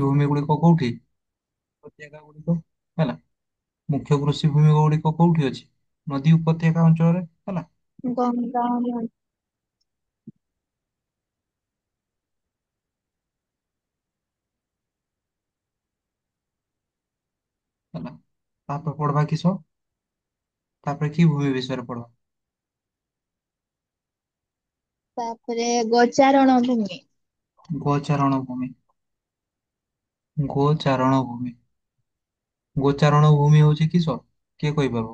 ଭୂମି ଗୁଡିକ କୋଉଠି? ଉପତ୍ୟକା ଗୁଡିକ ହେଲା। ମୁଖ୍ୟ କୃଷି ଭୂମି ଗୁଡିକ କୋଉଠି ଅଛି? ନଦୀ ଉପତ୍ୟକା ଅଞ୍ଚଳରେ ହେଲା। ଗଙ୍ଗା ହେଲା। ତାପରେ ପଢବା କିସ? ତାପରେ କି ଭୂମି ବିଷୟରେ ପଢବା? ତାପରେ ଗୋଚାରଣ ଭୂମି। ଗୋଚାରଣ ଭୂମି। ଗୋଚାରଣ ଭୂମି। ଗୋଚାରଣ ଭୂମି ହଉଛି କିସ? କିଏ କହିପାରିବ?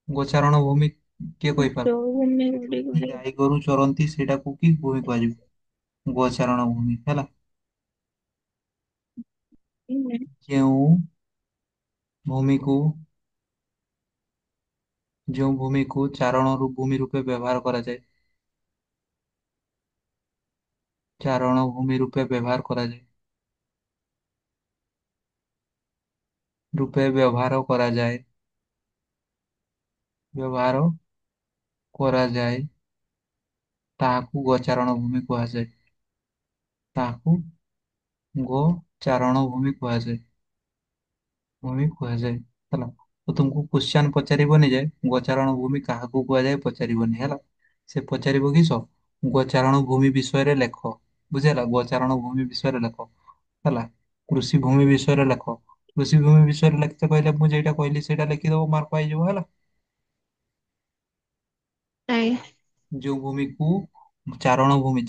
ଗୋଚାରଣ ଭୂମି କିଏ କହିପାରିବ? ଯୋଉ ଭୂମି ଗୁଡିକ ଗାଈ ଗୋରୁ ଚରନ୍ତି ସେଇଟାକୁ କି ଭୂମି କୁହାଯିବ? ଗୋଚାରଣ ଭୂମି ହେଲା। ଯେଉଁ ଭୂମିକୁ ଯେଉଁ ଭୂମିକୁ ଭୂମି ରୂପେ ବ୍ୟବହାର କରାଯାଏ। ଚାରଣ ଭୂମି ରୂପେ ବ୍ୟବହାର କରାଯାଏ। ରୂପେ ବ୍ୟବହାର କରାଯାଏ। ବ୍ୟବହାର କରାଯାଏ। ତାହାକୁ ଗୋଚାରଣ ଭୂମି କୁହାଯାଏ। ତାହାକୁ ଗୋଚାରଣ ଭୂମି କୁହାଯାଏ। ଭୂମି କୁହାଯାଏ ହେଲା। ତ ତୁମକୁ କ୍ୱେଶ୍ଚନ ପଚାରିବନି ଯେ ଗୋଚାରଣ ଭୂମି କାହାକୁ କୁହାଯାଏ ପଚାରିବନି ହେଲା। ସେ ପଚାରିବ କିସ ଗୋଚାରଣ ଭୂମି ବିଷୟରେ ଲେଖ। ବୁଝିହେଲା ଗୋଚାରଣ ଭୂମି ବିଷୟରେ ଲେଖ ହେଲା। କୃଷି ଭୂମି ବିଷୟରେ ଲେଖ। କୃଷି ଭୂମି ବିଷୟରେ ଲେଖିତେ କହିଲେ ମୁଁ ଯେଇଟା କହିଲି ସେଇଟା ଲେଖିଦବ ମାର୍କ ପାଇଯିବ ହେଲା। ଆଜ୍ଞା। ଯୋଉ ଭୂମିକୁ ଚାରଣ ଭୂମି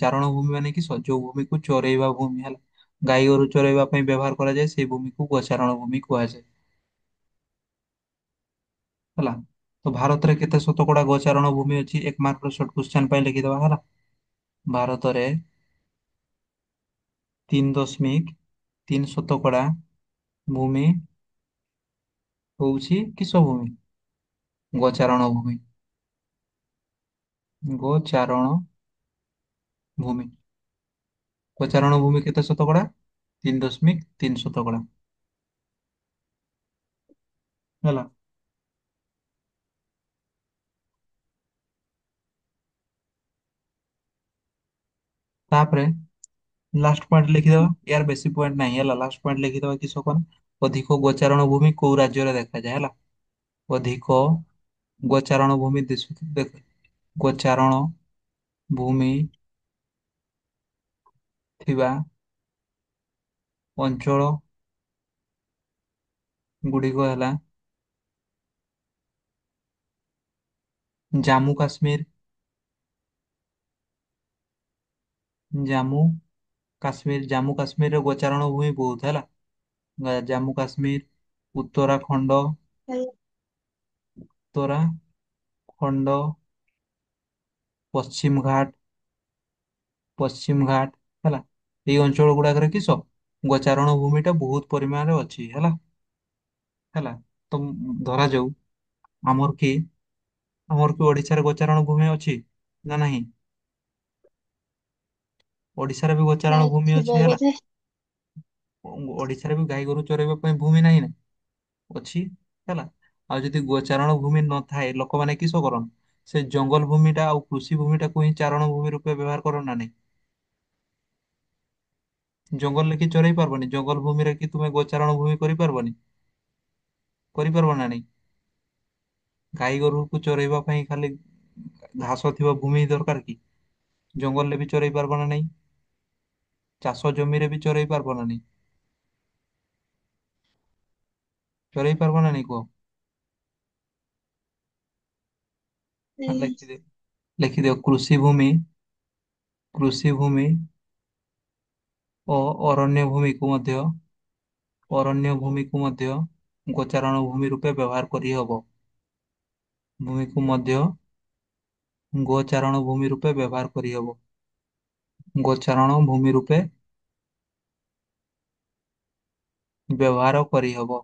ମାନେ କିସ ଯୋଉ ଭୂମିକୁ ଚରେଇବା ଭୂମି ହେଲା। ଗାଈ ଗୋରୁ ଚରେଇବା ପାଇଁ ବ୍ୟବହାର କରାଯାଏ ସେଇ ଭୂମିକୁ ଗୋଚାରଣ ଭୂମି କୁହାଯାଏ। ହେଲା। ତ ଭାରତରେ କେତେ ଶତକଡା ଗୋଚାରଣ ଭୂମି ଅଛି? ଏକ ମାର୍କର ସର୍ଟ କ୍ୱେଶ୍ଚନ ପାଇଁ ଲେଖିଦବା ହେଲା। ଭାରତରେ 3.3 ଭୂମି ହଉଛି କିସ ଭୂମି? ଗୋଚାରଣ ଭୂମି। ଗୋଚାରଣ ଭୂମି। ଗୋଚାରଣ ଭୂମି କେତେ ଶତକଡା? 3.3 ଶତକଡା ହେଲା। ତାପରେ ଲାଷ୍ଟ ପଏଣ୍ଟ ଲେଖିଦବା। ୟାର ବେଶୀ ପଏଣ୍ଟ ନାହିଁ ହେଲା। ଲାଷ୍ଟ ପଏଣ୍ଟ ଲେଖିଦବା କିସ କଣ? ଅଧିକ ଗୋଚାରଣ ଭୂମି କୋଉ ରାଜ୍ୟରେ ଦେଖାଯାଏ ହେଲା। ଅଧିକ ଗୋଚାରଣ ଭୂମି ଦେଖ ଗୋଚାରଣ ଭୂମି ଥିବା ଅଞ୍ଚଳ ଗୁଡିକ ହେଲା ଜାମ୍ମୁ କାଶ୍ମୀର, ଜାମ୍ମୁ ଜାମ୍ମୁ କାଶ୍ମୀରରେ ଗୋଚାରଣ ଭୂମି ବହୁତ ହେଲା। ଜାମ୍ମୁ କାଶ୍ମୀର, ଉତ୍ତରାଖଣ୍ଡ, ଉତ୍ତରାଖଣ୍ଡ, ପଶ୍ଚିମ ଘାଟ, ପଶ୍ଚିମ ଘାଟ ହେଲା। ଏଇ ଅଞ୍ଚଳ ଗୁଡାକରେ କିସ ଗୋଚାରଣ ଭୂମି ଟା ବହୁତ ପରିମାଣରେ ଅଛି ହେଲା। ହେଲା। ତ ଧରାଯାଉ ଆମର କି ଓଡିଶାରେ ଗୋଚାରଣ ଭୂମି ଅଛି ନା ନାହିଁ? ଓଡିଶାରେ ବି ଗୋଚାରଣ ଭୂମି ଥିବ ଅଛି ହେଲା। ବୋଧେ। ଓଡିଶାରେ ବି ଗାଈ ଗୋରୁ ଚରେଇବା ପାଇଁ ଭୂମି ନାହିଁ ନା? ଅଛି ହେଲା। ଆଉ ଯଦି ଗୋଚାରଣ ଭୂମି ନଥାଏ ଲୋକମାନେ କିସ କରନ୍? ସେ ଜଙ୍ଗଲ ଭୂମି ଟା ଆଉ କୃଷି ଭୂମି ଟାକୁ ହିଁ ଚାରଣ ଭୂମି ରୂପେ ବ୍ୟବହାର କର ନା ନାଇଁ? ଜଙ୍ଗଲରେ କି ଚରେଇ ପାରବନି। ଜଙ୍ଗଲ ଭୂମିରେ କି ତୁମେ ଗୋଚାରଣ ଭୂମି କରିପାରିବନି। କରିପାରିବ ନା ନାଇଁ? ଗାଈ ଗୋରୁକୁ ଚରେଇବା ପାଇଁ ଖାଲି ଘାସ ଥିବା ଭୂମି ଦରକାର କି? ଜଙ୍ଗଲରେ ବି ଚରେଇ ପାରବ ନା ନାଇଁ? ଚାଷ ଜମିରେ ବି ଚରେଇ ପାରବ ନା ନାଇଁ? ଚରେଇ ପାରବ ନା ନାଇଁ କୁହ? ଲେଖିଦିଅ ଲେଖିଦିଅ କୃଷି ଭୂମି ଓ ଅରଣ୍ୟ ଭୂମିକୁ ମଧ୍ୟ ଗୋଚାରଣ ଭୂମି ରୂପେ ବ୍ୟବହାର କରିହବ। ଭୂମିକୁ ମଧ୍ୟ ଗୋଚାରଣ ଭୂମି ରୂପେ ବ୍ୟବହାର କରିହବ। ଗୋଚାରଣ ଭୂମି ରୂପେ ବ୍ୟବହାର କରିହବ।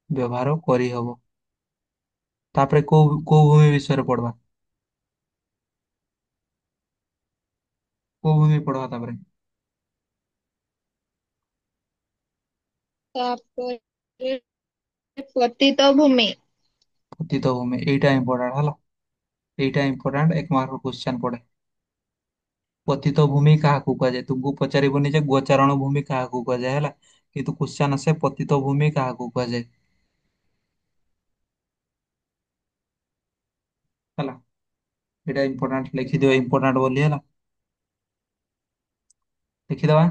ବ୍ୟବହାର କରିହବ। ତାପରେ କୋଉ ଭୂମି ବିଷୟରେ ପଢବା? କୋଉ ଭୂମି ପଢବା ତାପରେ? ତାପରେ ପତିତ ଭୂମି। ପତିତ ଭୂମି। ଏଇଟା ଇମ୍ପୋର୍ଟାଣ୍ଟ ହେଲା। ଏଇଟା ଇମ୍ପୋର୍ଟାଣ୍ଟ 1 ମାର୍କ କ୍ୱେଶ୍ଚନ ପଡେ। ପତିତ ଭୂମି କାହାକୁ କୁହାଯାଏ? ତୁମକୁ ପଚାରିବନି ଯେ ଗୋଚାରଣ ଭୂମି କାହାକୁ କୁହାଯାଏ ହେଲା, କିନ୍ତୁ କ୍ୱେଶ୍ଚନ ଆସେ ପତିତ ଭୂମି କାହାକୁ କୁହାଯାଏ ହେଲା। ଏଇଟା ଇମ୍ପୋର୍ଟାଣ୍ଟ, ଲେଖିଦିଅ ଇମ୍ପୋର୍ଟାଣ୍ଟ ବୋଲି ହେଲା। ଲେଖିଦବା।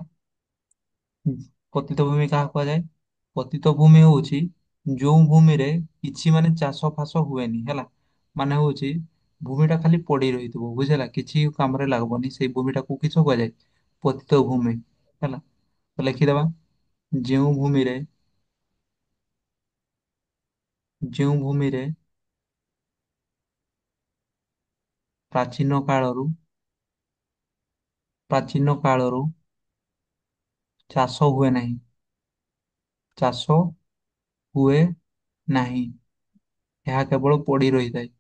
ପତିତ ଭୂମି କାହାକୁ କୁହାଯାଏ? ପତିତ ଭୂମି ହଉଛି ଯୋଉ ଭୂମିରେ କିଛି ମାନେ ଚାଷ ଫାସ ହୁଏନି ହେଲା, ମାନେ ହଉଛି ଭୂମିଟା ଖାଲି ପଡି ରହିଥିବ, ବୁଝିଲା, କିଛି କାମରେ ଲାଗିବନି, ସେଇ ଭୂମିଟାକୁ କିସ କୁହାଯାଏ? ପତିତ ଭୂମି ହେଲା। ତ ଲେଖିଦବା। ଯେଉଁ ଭୂମିରେ ଯେଉଁ ଭୂମିରେ ପ୍ରାଚୀନ କାଳରୁ ପ୍ରାଚୀନ କାଳରୁ ଚାଷ ହୁଏ ନାହିଁ, ଚାଷ ହୁଏ ନାହିଁ, ଏହା କେବଳ ପଡି ରହିଥାଏ।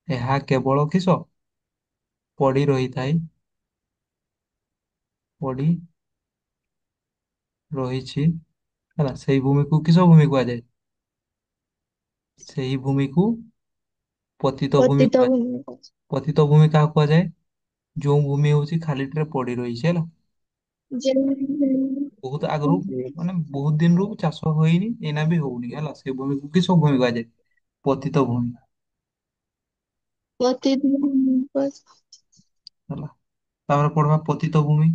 ଏହା କେବଳ କିସ? ପଡି ରହିଥାଏ, ପଡି ରହିଛି ହେଲା, ସେଇ ଭୂମିକୁ କିସ ଭୂମି କୁହାଯାଏ? ସେହି ଭୂମିକୁ ପତିତ ଭୂମି ପତିତ କୁହାଯାଏ। ଭୂମି। ପତିତ ଭୂମି କାହାକୁ କୁହାଯାଏ? ଯୋଉ ଭୂମି ହଉଛି ଖାଲିଟାରେ ପଡି ରହିଛି ହେଲା, ଯେଉଁ ବହୁତ ଆଗରୁ, ମାନେ ବହୁତ ଦିନରୁ ଚାଷ ହେଇନି, ଏଇନା ବି ହଉନି ହେଲା, ସେ ଭୂମିକୁ କିସ ଭୂମି କୁହାଯାଏ? ପତିତ ଭୂମି ପତିତ ଭୂମି ହେଲା। ତାପରେ ପଢବା ପତିତ ଭୂମି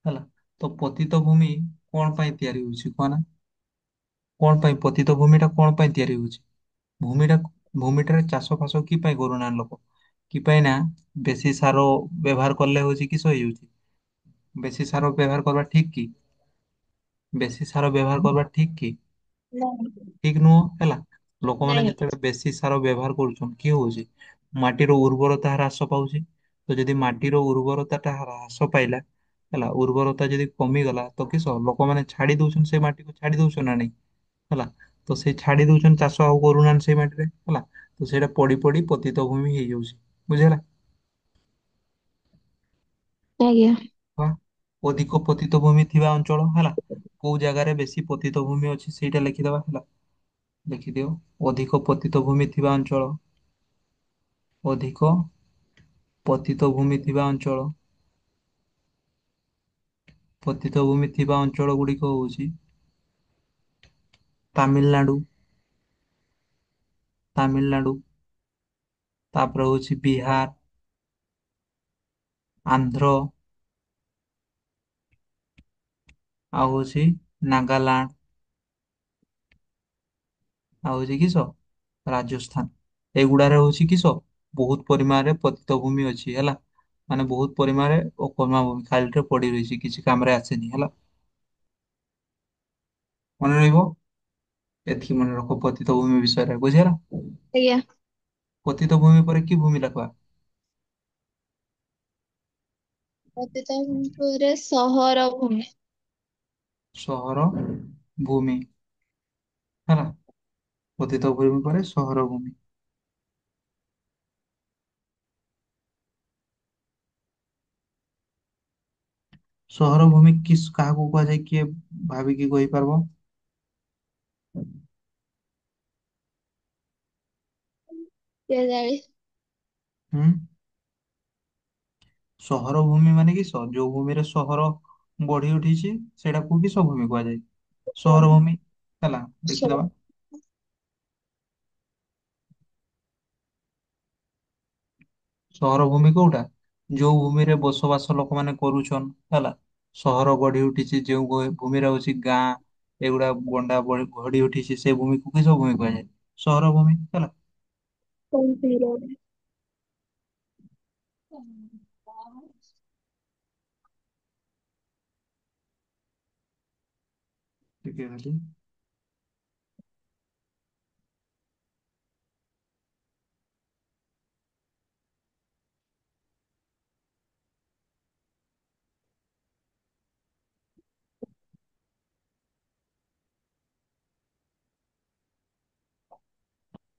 ହେଲା। ତ ପତିତ ଭୂମି କଣ ପାଇଁ ତିଆରି ହଉଛି କହ ନା? କଣ ପାଇଁ ପତିତ ଭୂମିଟା କଣ ପାଇଁ ତିଆରି ହଉଛି? ଭୂମିଟା ଭୂମିଟାରେ ଚାଷ ଫାସ କି ପାଇଁ କରୁନାହାନ୍ତି ଲୋକ? କି ପାଇଁ ନା ବେଶୀ ସାର ବ୍ୟବହାର କଲେ ହଉଛି କିସ ହେଇଯାଉଛି? ବେଶୀ ସାର ବ୍ୟବହାର କରିବା ଠିକ କି? ବେଶୀ ସାର ବ୍ୟବହାର କରିବା ଠିକ କି? ନାହିଁ। ଠିକ ନୁହଁ ହେଲା। ଲୋକମାନେ ନାହିଁ। ଯେତେବେଳେ ବେଶୀ ସାର ବ୍ୟବହାର କରୁଛନ୍ତି, କି ହଉଛି? ମାଟିର ଉର୍ବରତା ହ୍ରାସ ପାଉଛି। ତ ଯଦି ମାଟିର ଉର୍ବରତାଟା ହ୍ରାସ ପାଇଲା ହେଲା, ଉର୍ବରତା ଯଦି କମିଗଲା ତ କିସ ଲୋକମାନେ ଛାଡି ଦଉଛନ୍ତି, ସେ ମାଟିକୁ ଛାଡି ଦଉଛନ୍ତି ନା ନାଇଁ ହେଲା। ତ ସେ ଛାଡି ଦଉଛନ୍ତି, ଚାଷ ଆଉ କରୁନାହାନ୍ତି ସେଇ ମାଟିରେ ହେଲା, ତ ସେଇଟା ପଡି ପଡି ପତିତ ଭୂମି ହେଇଯାଉଛି, ବୁଝିହେଲା। ଆଜ୍ଞା। ବା ଅଧିକ ପତିତ ଭୂମି ଥିବା ଅଞ୍ଚଳ ହେଲା, କୋଉ ଜାଗାରେ ବେଶୀ ପତିତ ଭୂମି ଅଛି ସେଇଟା ଲେଖିଦବା ହେଲା। ଲେଖିଦିଅ। ଅଧିକ ପତିତ ଭୂମି ଥିବା ଅଞ୍ଚଳ, ଅଧିକ ପତିତ ଭୂମି ଥିବା ଅଞ୍ଚଳ, ପତିତ ଭୂମି ଥିବା ଅଞ୍ଚଳ ଗୁଡିକ ହଉଛି ତାମିଲନାଡୁ, ତାମିଲନାଡୁ, ତାପରେ ହଉଛି ବିହାର, ଆନ୍ଧ୍ର, ଆଉ ହଉଛି ନାଗାଲାଣ୍ଡ, ଆଉ ହଉଛି କିସ ରାଜସ୍ଥାନ। ଏଗୁଡାରେ ହଉଛି କିସ ବହୁତ ପରିମାଣରେ ପତିତ ଭୂମି ଅଛି ହେଲା, ମାନେ ବହୁତ ପରିମାଣରେ ଅକର୍ମା ଭୂମି ଖାଲିରେ ପଡି ରହିଛି, କିଛି କାମରେ ଆସେନି ହେଲା। ମନେ ରହିବ, ଏତିକି ମନେ ରଖ ପତିତ ଭୂମି ବିଷୟରେ, ବୁଝିହେଲା। ଆଜ୍ଞା। ପତିତ ଭୂମି ପରେ କି ଭୂମି ଲେଖବା? ପତିତ ଭୂମି ପରେ ସହର ଭୂମି। ସହର ଭୂମି ହେଲା। ପତିତ ଭୂମି ପରେ ସହର ଭୂମି। ସହର ଭୂମି କାହାକୁ କୁହାଯାଏ, କିଏ ଭାବିକି କହିପାରିବ? କେଜାଣି। ହୁଁ। ସହର ଭୂମି ମାନେ କିସ? ଯୋଉ ଭୂମିରେ ସହର ଗଢି ଉଠିଛି ସେଇଟାକୁ କିସ ଭୂମି କୁହାଯାଏ? ସହର ଭୂମି ହେଲା। ଦେଖିଦବା। ସହର ଭୂମି କୋଉଟା? ଯୋଉ ଭୂମିରେ ବସବାସ ଲୋକମାନେ କରୁଛନ୍ ହେଲା, ସହର ଗଢି ଉଠିଛି ଯେଉଁ ଭୂମିରେ ହଉଛି ଗାଁ ଏଗୁଡା ଗଢି ଉଠିଛି, ସେ ଭୂମିକୁ କିସ ଭୂମି କୁହାଯାଏ? ସହର ଭୂମି ହେଲା। ଟିକେ ଖାଲି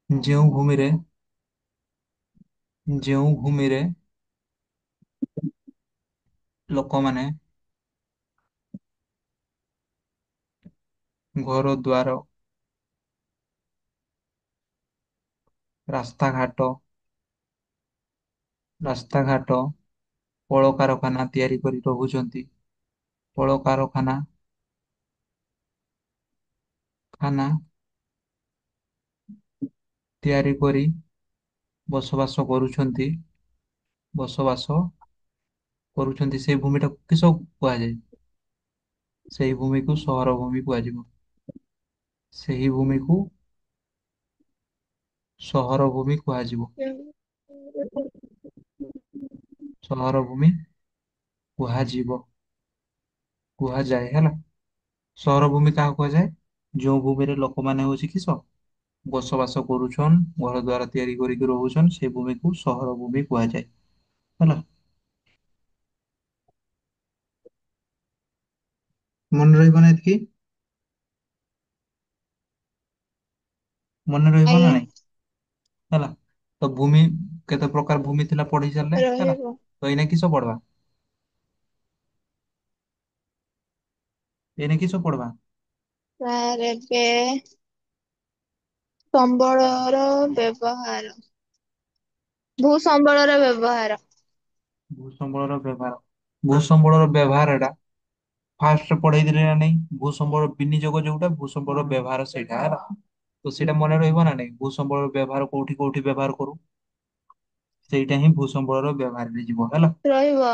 ଯେଉଁ ଭୂମିରେ ଯେଉଁ ଭୂମିରେ ଲୋକମାନେ ଘର ଦ୍ୱାର, ରାସ୍ତାଘାଟ, ରାସ୍ତାଘାଟ, କଳକାରଖାନା ତିଆରି କରି ରହୁଛନ୍ତି, କଳକାରଖାନା, ଖାନା ତିଆରି କରି ବସବାସ କରୁଛନ୍ତି, ବସବାସ କରୁଛନ୍ତି, ସେଇ ଭୂମିଟାକୁ କିସ କୁହାଯାଏ? ସେଇ ଭୂମିକୁ ସହର ଭୂମି କୁହାଯିବ। ସେହି ଭୂମିକୁ ସହର ଭୂମି କୁହାଯିବ। ସହର ଭୂମି କୁହାଯିବ, କୁହାଯାଏ ହେଲା। ସହର ଭୂମି କାହାକୁ କୁହାଯାଏ? ଯୋଉ ଭୂମିରେ ଲୋକମାନେ ହଉଛି କିସ ବସବାସ କରୁଛନ୍, ଘର ଦ୍ୱାର ତିଆରି କରିକି ରହୁଛନ୍, ସେ ଭୂମିକୁ ସହର ଭୂମି କୁହାଯାଏ ହେଲା। ମନେ ରହିବ ନା ଏତିକି? ମନେ ରହିବ ନା ଆଜ୍ଞା। ନାଇଁ? ହେଲା। ତ ଭୂମି, କେତେ ପ୍ରକାର ଭୂମି ଥିଲା ପଢି ସାରିଲେ ହେଲା। ରହିବ। ତ ଏଇନା କିସ ପଢବା? ଏଇନା କିସ ପଢବା? ସାର୍ ଏବେ ସମ୍ବଳର ବ୍ୟବହାର, ଭୂ ସମ୍ବଳର ବ୍ୟବହାର। ଭୂସମ୍ବଳର ବ୍ୟବହାର। ଭୂସମ୍ବଳର ବ୍ୟବହାର ଟା ଫାଷ୍ଟ ପଢେଇଥିଲେ ନା ନାଇଁ? ଭୂସମ୍ବଳ ବିନିଯୋଗ ଯୋଉଟା, ଭୂସମ୍ବଳ ବ୍ୟବହାର ସେଇଟା ହେଲା। ତ ସେଇଟା ମନେ ରହିବ ନା ନାଇଁ? ଭୂସମ୍ବଳର ବ୍ୟବହାର କୋଉଠି କୋଉଠି ବ୍ୟବହାର କରୁ, ସେଇଟା ହିଁ ଭୂସମ୍ବଳର ବ୍ୟବହାରରେ ଯିବ ହେଲା। ରହିବ।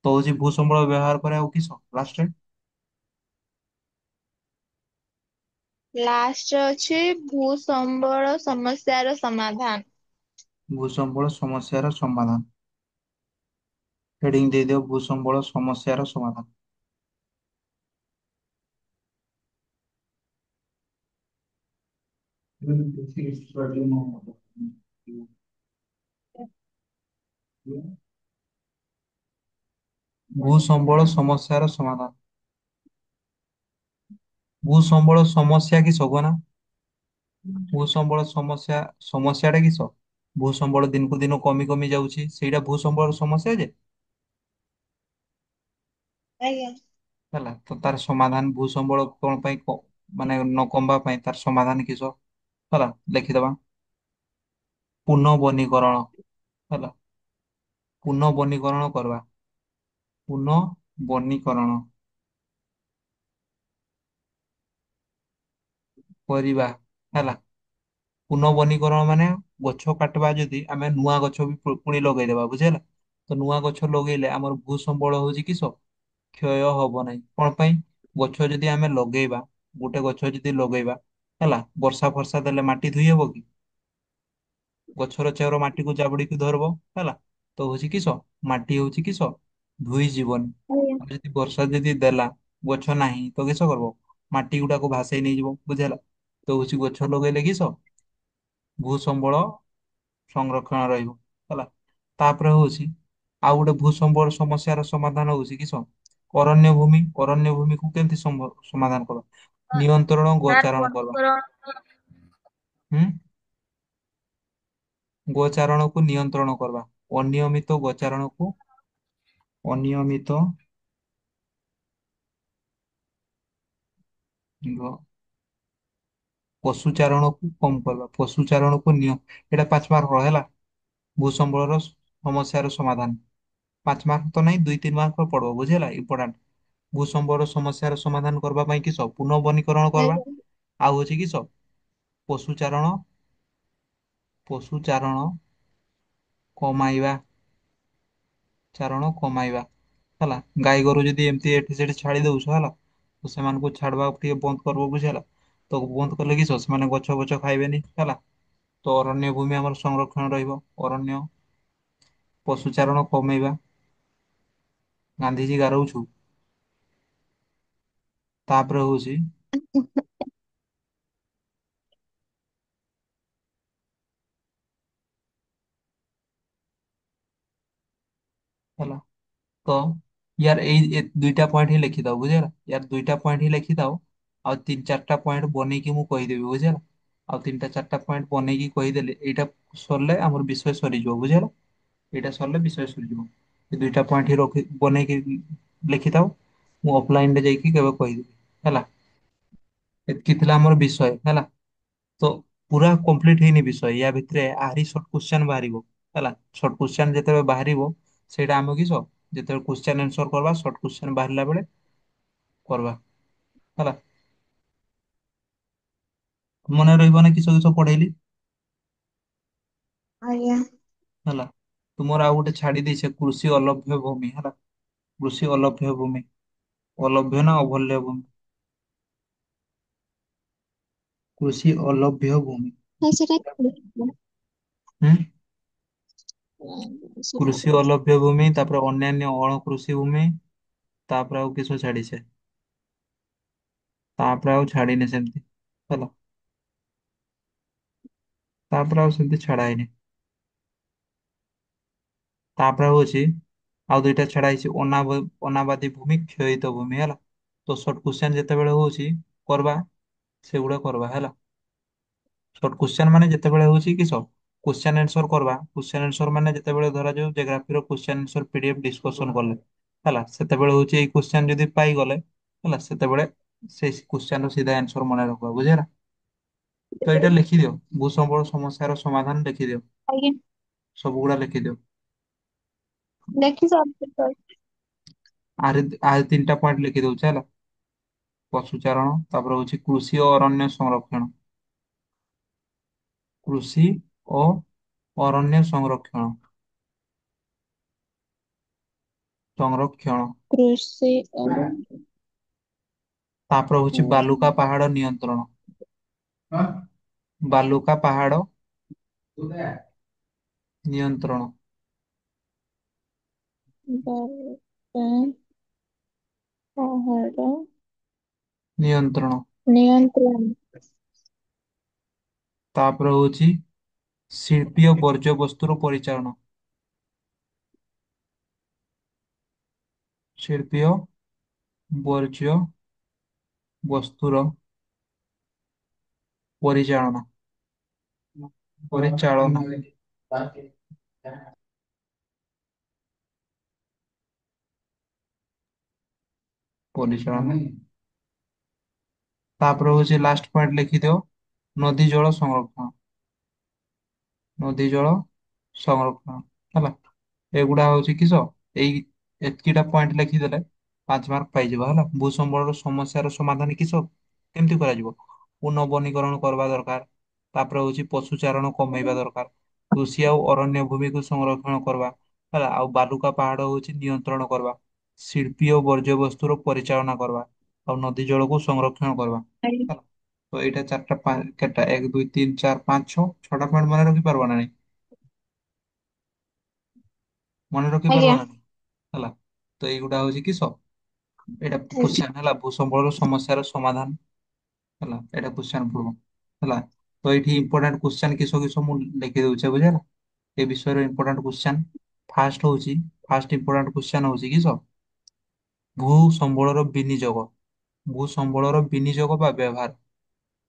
ତ ହଉଛି ଭୂସମ୍ବଳ ବ୍ୟବହାର ପରେ ଆଉ କିସ ଲାଷ୍ଟରେ? ଲାଷ୍ଟ ଅଛି ଭୂ ସମ୍ବଳ ସମସ୍ୟାର ସମାଧାନ। ଭୂସମ୍ବଳ ସମସ୍ୟାର ସମାଧାନ। ହେଡିଙ୍ଗ ଦେଇଦିଅ ଭୂସମ୍ବଳ ସମସ୍ୟାର ସମାଧାନ। ଭୂସମ୍ବଳ ସମସ୍ୟାର ସମାଧାନ। ଭୂସମ୍ବଳ ସମସ୍ୟା କିସ କୁହ ନା? ଭୂସମ୍ବଳ ସମସ୍ୟା, ସମସ୍ୟା ଟା କିସ? ଭୂସମ୍ବଳ ଦିନକୁ ଦିନ କମି କମି ଯାଉଛି, ସେଇଟା ଭୂସମ୍ବଳ ସମସ୍ୟା ଯେ ଆଜ୍ଞା। ହେଲା। ତ ତାର ସମାଧାନ, ଭୂସମ୍ବଳ କଣ ପାଇଁ ମାନେ ନ କମବା ପାଇଁ ତାର ସମାଧାନ କିସ ହେଲା ଲେଖିଦବା। ପୁନଃ ବନୀକରଣ ହେଲା। ପୁନଃ ବନୀକରଣ କରିବା। ପୁନଃ ବନୀକରଣ କରିବା ହେଲା। ପୁନଃବନୀକରଣ ମାନେ ଗଛ କାଟିବା, ଯଦି ଆମେ ନୂଆ ଗଛ ବି ପୁଣି ଲଗେଇଦବା ବୁଝି ହେଲା। ତ ନୂଆ ଗଛ ଲଗେଇଲେ ଆମର ଭୂ ସମ୍ବଳ ହଉଛି କିସ କ୍ଷୟ ହବ ନାହିଁ। କଣ ପାଇଁ? ଗଛ ଯଦି ଆମେ ଲଗେଇବା, ଗୋଟେ ଗଛ ଯଦି ଲଗେଇବା ହେଲା, ବର୍ଷା ଫର୍ଷା ଦେଲେ ମାଟି ଧୋଇ ହବ କି? ଗଛର ଚେର ମାଟିକୁ ଜାବୁଡିକି ଧରିବ ହେଲା। ତ ହଉଛି କିସ ମାଟି ହଉଛି କିସ ଧୋଇ ଯିବନି। ଆଜ୍ଞା। ଆଉ ଯଦି ବର୍ଷା ଯଦି ଦେଲା, ଗଛ ନାହିଁ ତ କିସ କରିବ? ମାଟି ଗୁଡାକୁ ଭାସେଇ ନେଇଯିବ ବୁଝି ହେଲା। ତ ହଉଛି ଗଛ ଲଗେଇଲେ କିସ ଭୂ ସମ୍ବଳ ସଂରକ୍ଷଣ ରହିବ ହେଲା। ତାପରେ ହଉଛି ଆଉ ଗୋଟେ ଭୂ ସମ୍ବଳ ସମସ୍ୟାର ସମାଧାନ ହଉଛି କିସ ଅରଣ୍ୟ ଭୂମି। ଅରଣ୍ୟ ଭୂମିକୁ କେମିତି ସମାଧାନ କର? ନିୟନ୍ତ୍ରଣ ସାର୍ ଗୋଚାରଣ କରିବା। ବନୀକରଣ ହୁଁ। ଗୋଚାରଣକୁ ନିୟନ୍ତ୍ରଣ କରିବା। ଅନିୟମିତ ଗୋଚାରଣକୁ, ଅନିୟମିତ ଗ ପଶୁଚାରଣକୁ କମ କରିବା। ପଶୁଚାରଣକୁ ଏଇଟା 5 ମାର୍କ ହେଲା। ଭୂ ସମ୍ବଳର ସମସ୍ୟାର ସମାଧାନ। 5 ମାର୍କ ତ ନାଇଁ, 2-3 ମାର୍କ ପଡବ ବୁଝିହେଲା, ଇମ୍ପୋର୍ଟାଣ୍ଟ। ଭୂସମ୍ବଳର ସମସ୍ୟାର ସମାଧାନ କରିବା ପାଇଁ କିସ ପୁନଃ ବନୀକରଣ କରିବା। ଆଜ୍ଞା। ଆଉ ହଉଛି କିସ ପଶୁଚାରଣ, ପଶୁଚାରଣ କମାଇବା, ଚାରଣ କମାଇବା ହେଲା। ଗାଈ ଗୋରୁ ଯଦି ଏମିତି ଏଠି ସେଠି ଛାଡି ଦଉଛ ହେଲା, ତ ସେମାନଙ୍କୁ ଛାଡବା ଟିକେ ବନ୍ଦ କରିବ ବୁଝି ହେଲା। ତ ବନ୍ଦ କଲେ କିସ ସେମାନେ ଗଛ ଫଛ ଖାଇବେନି ହେଲା। ତ ଅରଣ୍ୟ ଭୂମି ଆମର ସଂରକ୍ଷଣ ରହିବ। ଅରଣ୍ୟ ପଶୁଚାରଣ କମେଇବା। ଗାନ୍ଧିଜୀ ଗାରଉଛୁ। ତାପରେ ହଉଛି ହେଲା। ତ ୟାର ଏଇ 2ଟା ପଏଣ୍ଟ ହିଁ ଲେଖିଥାଉ ବୁଝିହେଲା। ୟାର 2ଟା ପଏଣ୍ଟ ହିଁ ଲେଖିଥାଉ। ଆଉ 3-4ଟା ପଏଣ୍ଟ ବନେଇକି ମୁଁ କହିଦେବି ବୁଝିହେଲା। ଆଉ 3ଟା 4ଟା ପଏଣ୍ଟ ବନେଇକି କହିଦେଲେ ଏଇଟା ସରିଲେ ଆମର ବିଷୟ ସରିଯିବ ବୁଝିହେଲା। ଏଇଟା ସରିଲେ ବିଷୟ ସରିଯିବ। ଏ 2ଟା ପଏଣ୍ଟ ହିଁ ବନେଇକି ଲେଖିଥାଉ। ମୁଁ ଅଫଲାଇନରେ ଯାଇକି କେବେ କହିଦେବି ହେଲା। ଏତିକି ଥିଲା ଆମର ବିଷୟ ହେଲା। ତ ପୁରା କମ୍ପ୍ଲିଟ ହେଇନି ବିଷୟ, ୟା ଭିତରେ ଆହୁରି ସର୍ଟ କ୍ୱେଶ୍ଚନ ବାହାରିବ ହେଲା। ସର୍ଟ କ୍ୱେଶ୍ଚନ ଯେତେବେଳେ ବାହାରିବ ସେଇଟା ଆମେ କିସ ଯେତେବେଳେ କ୍ୱେଶ୍ଚନ ଆନ୍ସର କରିବା ସର୍ଟ କ୍ୱେଶ୍ଚନ ବାହାରିଲା ବେଳେ କରିବା ହେଲା। ମନେ ରହିବ ନା କିସ କିସ ପଢେଇଲି ଆଜ୍ଞା। ହେଲା। ତୁମର ଆଉ ଗୋଟେ ଛାଡି ଦେଇଛେ କୃଷି ଅଲଭ୍ୟ ଭୂମି ହେଲା। କୃଷି ଅଲଭ୍ୟ ଭୂମି, ଅଲଭ୍ୟ ନା ଅଭଲ୍ୟ ଭୂମି? କୃଷି ଅଲଭ୍ୟ ଭୂମି। ହଁ ସେଟା ହୁଁ। ସେଟା କୃଷି ଅଲଭ୍ୟ ଭୂମି, ତାପରେ ଅନ୍ୟାନ୍ୟ ଅଣକୃଷି ଭୂମି, ତାପରେ ଆଉ କିସ ଛାଡିଛେ, ତାପରେ ଆଉ ଛାଡିନି ସେମିତି ହେଲା। ତାପରେ ଆଉ ସେମିତି ଛଡା ହେଇନି। ତାପରେ ହଉଛି ଆଉ ଦୁଇଟା ଛଡା ହେଇଛି ଅନାବାଦୀ ଭୂମି, କ୍ଷୟିତ ଭୂମି ହେଲା। ତ ସର୍ଟ କ୍ୱେଶ୍ଚନ ଯେତେବେଳେ ହଉଛି କରବା ସେଗୁଡା କରବା ହେଲା। ସର୍ଟ କ୍ୱେଶ୍ଚନ ମାନେ ଯେତେବେଳେ ହଉଛି କିସ କ୍ୱେଶ୍ଚନ ଆନ୍ସର କରବା, କ୍ୱେଶ୍ଚନ ଆନ୍ସର ମାନେ ଯେତେବେଳେ ଧରାଯାଉ ଜିଓଗ୍ରାଫିର କ୍ୱେଶ୍ଚନ ଆନ୍ସର ପିଡିଏଫ ଡିସ୍କସନ କଲେ ହେଲା, ସେତେବେଳେ ହଉଛି ଏଇ କ୍ୱେଶ୍ଚନ ଯଦି ପାଇଗଲେ ହେଲା, ସେତେବେଳେ ସେଇ କ୍ୱେଶ୍ଚନ ର ସିଧା ଆନ୍ସର ମନେ ରଖିବା ବୁଝିହେଲା। ତ ଏଇଟା ଲେଖିଦିଅ, ଭୂସମ୍ବଳ ସମସ୍ୟାର ସମାଧାନ ଲେଖିଦିଅ, ଆଜ୍ଞା। ସବୁଗୁଡା ଲେଖିଦିଅ। ଦେଖି ସାରିଛି ତ। ଆରେ ତିନିଟା ପଏଣ୍ଟ ଲେଖି ଦଉଛି ହେଲା। ପଶୁଚାରଣ, ତାପରେ ହଉଛି କୃଷି ଓ ଅରଣ୍ୟ ସଂରକ୍ଷଣ, କୃଷି ଓ ଅରଣ୍ୟ ସଂରକ୍ଷଣ, ସଂରକ୍ଷଣ। କୃଷି ତାପରେ ହଉଛି ବାଲୁକା ପାହାଡ ନିୟନ୍ତ୍ରଣ, ବାଲୁକା ପାହାଡ ନିୟନ୍ତ୍ରଣ, ପାହାଡ ନିୟନ୍ତ୍ରଣ। ନିୟନ୍ତ୍ରଣ। ତାପରେ ହଉଛି ଶିଳ୍ପୀୟ ବର୍ଜ୍ୟ ବସ୍ତୁର ପରିଚାଳନା, ଶିଳ୍ପୀୟ ବର୍ଜ୍ୟ ବସ୍ତୁର ପରିଚାଳନା, ପରିଚାଳନା। ପରିଚାଳନା। ତାପରେ ହଉଛି ଲାଷ୍ଟ ପଏଣ୍ଟ ଲେଖିଦିଅ ନଦୀ ଜଳ ସଂରକ୍ଷଣ, ନଦୀ ଜଳ ସଂରକ୍ଷଣ ହେଲା। ଏଗୁଡା ହଉଛି କିସ ଏଇ ଏତିକିଟା ପଏଣ୍ଟ ଲେଖିଦେଲେ 5 ମାର୍କ ପାଇଯିବ ହେଲା। ଭୂସମ୍ବଳର ସମସ୍ୟାର ସମାଧାନ କିସ କେମିତି କରାଯିବ, ପୁନଃ ବନୀକରଣ କରିବା ଦରକାର, ତାପରେ ହଉଛି ପଶୁଚାରଣ କମେଇବା ଦରକାର, କୃଷି ଆଉ ଅରଣ୍ୟ ଭୂମିକୁ ସଂରକ୍ଷଣ କରିବା ହେଲା, ଆଉ ବାଲୁକା ପାହାଡ ହଉଛି ନିୟନ୍ତ୍ରଣ କରିବା, ଶିଳ୍ପୀ ଓ ବର୍ଜ୍ୟବସ୍ତୁର ପରିଚାଳନା କରିବା, ଆଉ ନଦୀ ଜଳକୁ ସଂରକ୍ଷଣ କରିବା ହେଲା। ତ ଏଇଟା କେତେଟା 1 2 3 4 5 6 ଛଅଟା ପଏଣ୍ଟ ମନେ ରଖି ପାରବା ନା ନାଇଁ? ମନେ ରଖି ଆଜ୍ଞା। ପାରବା ନା ନାଇଁ ହେଲା। ତ ଏଇଗୁଟା ହଉଛି କିସ ଏଇଟା କ୍ୱେଶ୍ଚନ ହେଲା, ଭୂସମ୍ବଳର ସମସ୍ୟାର ସମାଧାନ ହେଲା, ଏଇଟା କ୍ୱେଶ୍ଚନ ପଡିବ ହେଲା। ତ ଏଇଠି ଇମ୍ପୋର୍ଟାଣ୍ଟ କ୍ୱେଶ୍ଚନ କିସ କିସ ମୁଁ ଲେଖି ଦଉଛି ବୁଝିହେଲା। ଏ ବିଷୟରେ important question first important question ହଉଛି କିସ ଭୂ ସମ୍ବଳର ବିନିଯୋଗ, ଭୂ ସମ୍ବଳର ବିନିଯୋଗ ବା ବ୍ୟବହାର,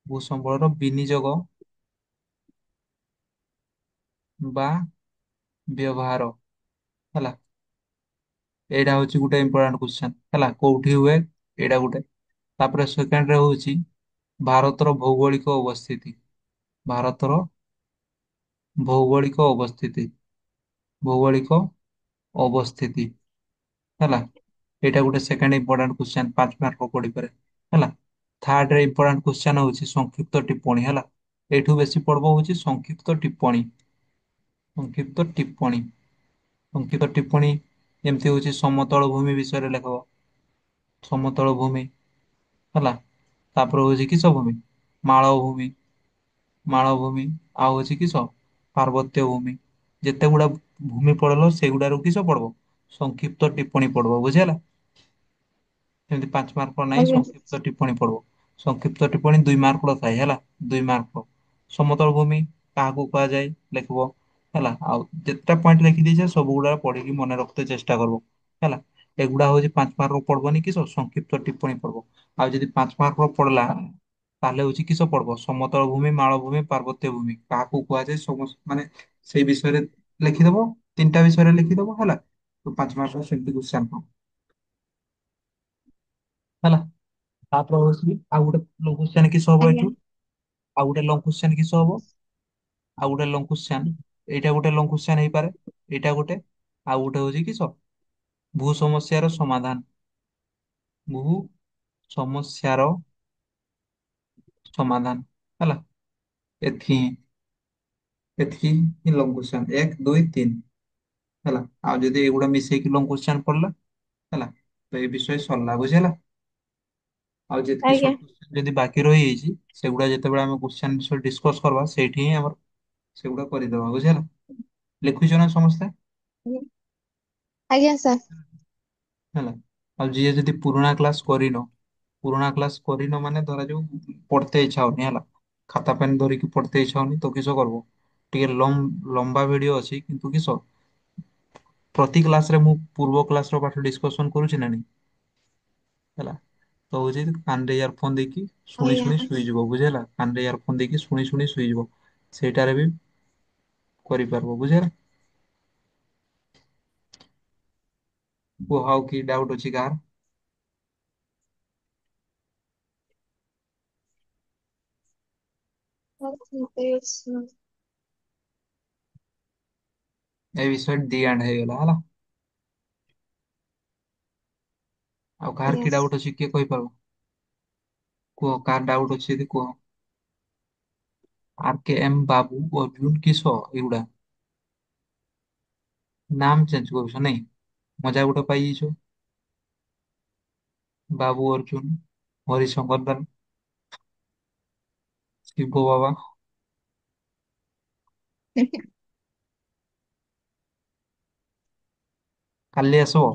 ଭୂ ସମ୍ବଳର ବିନିଯୋଗ ବା ବ୍ୟବହାର ହେଲା। ଏଇଟା ହଉଛି ଗୋଟେ ଇମ୍ପୋର୍ଟାଣ୍ଟ କ୍ୱେଶ୍ଚନ ହେଲା, କୋଉଠି ହୁଏ ଏଇଟା ଗୋଟେ। ତାପରେ ସେକେଣ୍ଡରେ ହଉଛି ଭାରତର ଭୌଗୋଳିକ ଅବସ୍ଥିତି, ଭାରତର ଭୌଗୋଳିକ ଅବସ୍ଥିତି, ଭୌଗୋଳିକ ଅବସ୍ଥିତି ହେଲା। ଏଇଟା ଗୋଟେ ସେକେଣ୍ଡ ଇମ୍ପୋର୍ଟାଣ୍ଟ କ୍ୱେଶ୍ଚନ 5 ମାର୍କ ପଡିପାରେ ହେଲା। ଥାର୍ଡରେ ଇମ୍ପୋର୍ଟାଣ୍ଟ କ୍ୱେଶ୍ଚନ ହଉଛି ସଂକ୍ଷିପ୍ତ ଟିପ୍ପଣୀ ହେଲା। ଏଇଠୁ ବେଶୀ ପର୍ବ ହଉଛି ସଂକ୍ଷିପ୍ତ ଟିପ୍ପଣୀ, ସଂକ୍ଷିପ୍ତ ଟିପ୍ପଣୀ, ସଂକ୍ଷିପ୍ତ ଟିପ୍ପଣୀ ଯେମିତି ହଉଛି ସମତଳ ଭୂମି ବିଷୟରେ ଲେଖ, ସମତଳ ଭୂମି ହେଲା। ତାପରେ ହଉଛି କିସ ଭୂମି, ମାଳଭୂମି, ମାଳଭୂମି, ଆଉ ଅଛି କିସ ପାର୍ବତ୍ୟ ଭୂମି। ଯେତେ ଗୁଡା ଭୂମି ପଡିଲ ସେଗୁଡାରୁ କିସ ପଡବ ସଂକ୍ଷିପ୍ତ ଟିପ୍ପଣୀ ପଡବ ବୁଝିହେଲା। ସେମିତି 5 ମାର୍କ ନାହିଁ ଆଜ୍ଞା। ସଂକ୍ଷିପ୍ତ ଟିପ୍ପଣୀ ପଡବ। ସଂକ୍ଷିପ୍ତ ଟିପ୍ପଣୀ 2 ମାର୍କ ଥାଏ ହେଲା, 2 ମାର୍କ। ସମତଳ ଭୂମି କାହାକୁ କୁହାଯାଏ ଲେଖିବ ହେଲା। ଆଉ ଯେତେଟା ପଏଣ୍ଟ ଲେଖିଦେଇଛ ସବୁ ଗୁଡା ପଢିକି ମନେ ରଖତେ ଚେଷ୍ଟା କରିବ ହେଲା। ଏଗୁଡା ହଉଛି 5 ମାର୍କ ପଡବନି କିସ ସଂକ୍ଷିପ୍ତ ଟିପ୍ପଣୀ ପଡବ। ଆଉ ଯଦି 5 ମାର୍କ ପଡିଲା ତାହେଲେ ହଉଛି କିସ ପଡବ ସମତଳ ଭୂମି, ମାଳଭୂମି, ପାର୍ବତ୍ୟ ଭୂମି କାହାକୁ କୁହାଯାଏ ସମସ୍ତ ମାନେ ସେଇ ବିଷୟରେ ଲେଖିଦବ, ତିନିଟା ବିଷୟରେ ଲେଖିଦବ ହେଲା। ତ 5 ମାର୍କ ସେମିତି କ୍ୱେଶ୍ଚନ ହେଲା। ତାପରେ ହଉଛି ଆଉ ଗୋଟେ ଲଙ୍ଗ କ୍ୱେଶ୍ଚନ କିସ ହବ ଆଜ୍ଞା ଏଠୁ। ଆଉ ଗୋଟେ ଲଙ୍ଗ କ୍ୱେଶ୍ଚନ କିସ ହବ। ଆଉ ଗୋଟେ ଲଙ୍ଗ କ୍ୱେଶ୍ଚନ, ଏଇଟା ଗୋଟେ ଲଙ୍ଗ କ୍ୱେଶ୍ଚନ ହେଇପାରେ। ଏଇଟା ଗୋଟେ, ଆଉ ଗୋଟେ ହଉଛି କିସ, ଭୂ ସମସ୍ୟାର ସମାଧାନ। ଭୂ ସମସ୍ୟାର ସମାଧାନ ହେଲା। ଏଥି ଏତିକି ହିଁ ଲଙ୍ଗ କ୍ୱେଶ୍ଚନ, 1 2 3 ହେଲା। ଆଉ ଯଦି ଏଇଗୁଡ଼ା ମିଶେଇକି ଲଙ୍ଗ କ୍ୱେଶ୍ଚନ ପଡିଲା ହେଲା, ତ ଏ ବିଷୟ ସରିଲା ବୁଝିହେଲା। ଆଉ ଯେତିକି ଆଜ୍ଞା ସର୍ଟ କ୍ୱେଶ୍ଚନ ଯଦି ବାକି ରହିଯାଇଛି, ସେଗୁଡ଼ା ଯେତେବେଳେ ଆମେ କ୍ୱେଶ୍ଚନ ବିଷୟ ଡିସ୍କସ କରିବା, ସେଇଠି ହିଁ ଆମର ସେଗୁଡ଼ା କରିଦେବା ବୁଝିହେଲା। ଲେଖୁଛ ନା ସମସ୍ତେ? ଆଜ୍ଞା ସାର୍। ହେଲା। ଆଉ ଯିଏ ଯଦି ପୁରୁଣା କ୍ଲାସ କରିନ, ପୁରୁଣା କ୍ଲାସ କରିନ ମାନେ ଧରାଯାଉ ପଢତେ ଇଚ୍ଛା ହଉନି ହେଲା, ଖାତା ପେନ୍ ଧରିକି ପଢତେ ଇଚ୍ଛା ହଉନି, ତ କିସ କରିବ, ଟିକେ ଲମ୍ବା ଭିଡିଓ ଅଛି କିନ୍ତୁ କିସ, ପ୍ରତି କ୍ଲାସରେ ମୁଁ ପୂର୍ବ କ୍ଲାସର ପାଠ ଡିସ୍କସନ କରୁଛି ନା ନାଇଁ ହେଲା। ତ ହଉଛି କାନରେ ଇୟରଫୋନ ଦେଇକି ଶୁଣି ଆଜ୍ଞା ଶୁଣି ଶୋଇଯିବ ବୁଝିହେଲା। କାନରେ ଇୟରଫୋନ ଦେଇକି ଶୁଣି ଶୁଣି ଶୋଇଯିବ, ସେଇଟାରେ ବି କରିପାରିବ ବୁଝିହେଲା। କୁହ ଆଉ କି ଡାଉଟ ଅଛି କାହାର? ଏ ବିଷୟରେ ଦି ଆଣ୍ଡ ହେଇଗଲା ହେଲା। ଆଉ କାହାର କି ଡାଉଟ ଅଛି କିଏ କହିପାରିବ? କୁହ କାହାର ଡାଉଟ ଅଛି ଯଦି କୁହ। RKM ବାବୁ ଅର୍ଜୁନ କିସ ଏଗୁଡା ନାମ ଚେଞ୍ଜ କରୁଛ ନାଇଁ, ମଜା ଗୋଟେ ପାଇଯାଇଛ। ବାବୁ ଅର୍ଜୁନ, ହରିଶଙ୍କର ଦାସ, ଶିବ ବାବା। କାଲି ଆସିବ,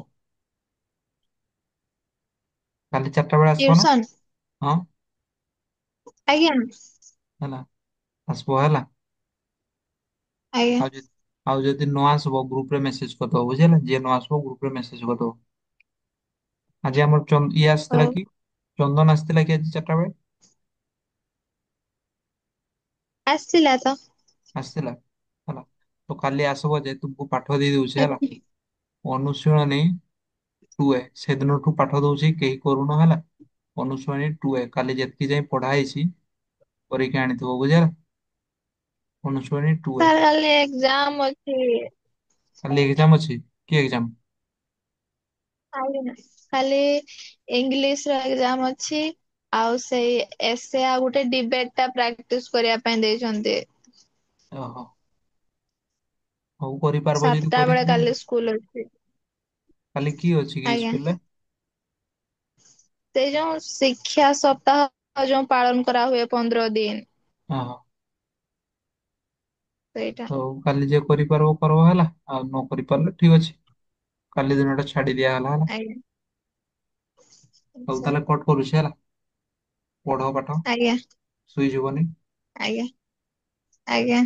କାଲି 4ଟା ବେଳେ ଆସିବ ନା? ଟିଉସନ। ହଁ ଆଜ୍ଞା ହେଲା, ଆସିବ ହେଲା। ଆଜ୍ଞା ଆଉ ଯଦି ଆଉ ଯଦି ନ ଆସିବ ଗ୍ରୁପରେ ମେସେଜ କରିଦବ ବୁଝିହେଲା, ଯିଏ ନ ଆସିବ ଗ୍ରୁପରେ ମେସେଜ କରିଦବ। ଆଜି ଆମର ଇଏ ଆସିଥିଲା ହଉ କି, ଚନ୍ଦନ ଆସିଥିଲା କି ଆଜି 4ଟା ବେଳେ? ଆସିଥିଲା ତ। ଆସିଥିଲା ହେଲା। ତ କାଲି ଆସିବ ଯେ ତୁମକୁ ପାଠ ଦେଇ ଦଉଛି ହେଲା। ଆଜ୍ଞା ଅନୁଶୀଳନୀ 2A ସେଦିନଠୁ ପାଠ ଦଉଛି, କେହି କରୁନ ହେଲା। ଅନୁଶୀଳନୀ 2A କାଲି ଯେତିକି ଯାଇ ପଢା ହେଇଛି କରିକି ଆଣିଥିବ ବୁଝିହେଲା। ଅନୁଶୀଳନୀ 2A। ସାର୍ କାଲି ଏକ୍ଜାମ ଅଛି। କାଲି ଏକ୍ଜାମ ଅଛି, କି ଏକ୍ଜାମ? ଆଜ୍ଞା କାଲି ଇଂଲିଶ ର ଏକ୍ଜାମ ଅଛି। ଆଉ ସେଇ ଏସେ ଆଉ ଗୋଟେ ଡିବେଟ ଟା ପ୍ରାକ୍ଟିସ କରିବା ପାଇଁ ଦେଇଛନ୍ତି। ଓହୋ। ହଉ କରିପାରିବ ଯଦି 7ଟା ବେଳେ କରିଦିଅ। କାଲି ସ୍କୁଲ ଅଛି। କାଲି କି ଅଛି କି ଆଜ୍ଞା ସ୍କୁଲରେ? ସେଇ ଯୋଉ ଶିକ୍ଷା ସପ୍ତାହ ଯୋଉ ପାଳନ କରା ହୁଏ 15 ଦିନ। ହଁ ସେଇଟା। ହଉ କାଲି ଯିଏ କରିପାରିବ କରିବ ହେଲା, ଆଉ ନ କରିପାରିଲେ ଠିକ ଅଛି, କାଲି ଦିନଟା ଛାଡି ଦିଆହେଲା ହେଲା। ଆଜ୍ଞା ହଉ ତାହେଲେ କଟ କରୁଛି ହେଲା, ପଢ ପାଠ, ଆଜ୍ଞା ଶୋଇଯିବନି। ଆଜ୍ଞା ଆଜ୍ଞା।